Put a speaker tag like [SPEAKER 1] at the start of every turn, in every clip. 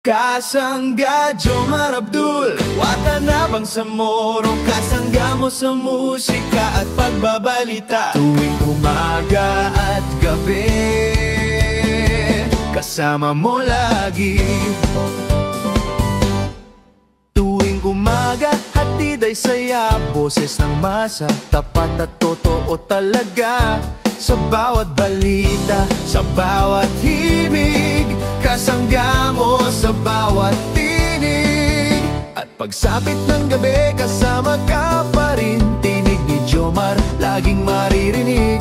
[SPEAKER 1] Kasangga Jomar Abdul, Watanabang sa Moro. Kasangga mo sa musika at pagbabalita, tuwing umaga at gabi, kasama mo lagi. Tuwing umaga, hatid ay saya, boses ng masa, tapat at totoo talaga. Sa bawat balita, sa bawat himig, kasangga mo sa bawat tinig. At pagsapit ng gabi, kasama ka pa rin. Tinig ni Jomar, laging maririnig.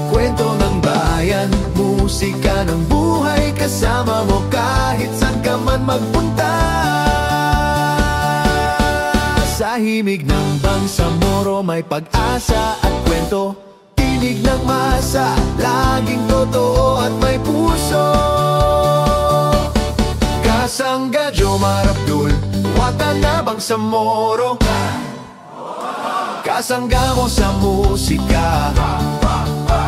[SPEAKER 1] Kwento ng bayan, musika ng buhay, kasama mo kahit saan ka man magpunta. Sa himig ng Bangsamoro, may pag-asa at kwento. Tinig ng masa, laging totoo at may puso. Kasangga Jomar Abdul, Watanabang sa Moro. Kasangga mo sa musika.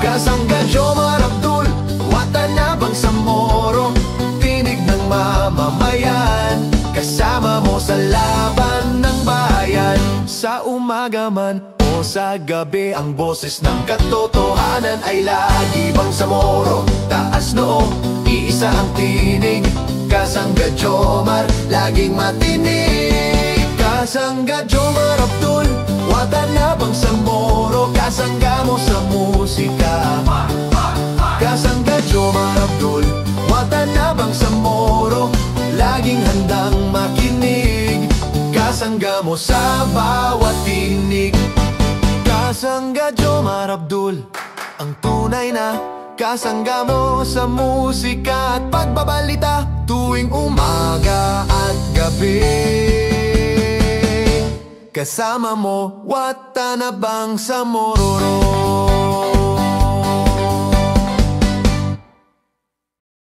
[SPEAKER 1] Kasangga Jomar Abdul, Watanabang sa Moro. Tinig ng mamamayan, kasama mo sa laban ng bayan. Sa umaga man o sa gabi, ang boses ng katotohanan ay lagi Bangsamoro. Taas noo, iisa ang tinig. Kasangga Jomar, laging matinig. Kasangga Jomar Abdul, Watanabang sa Moro. Kasangga mo sa musika. Kasangga Jomar Abdul, Watanabang sa Moro. Laging handang makinig. Kasangga mo sa bawat tinig. Kasangga Jomar Abdul, ang tunay na kasangga mo sa musika at pagbabalita, tuwing umaga at gabi. Kasama mo, Watanabang sa Moro.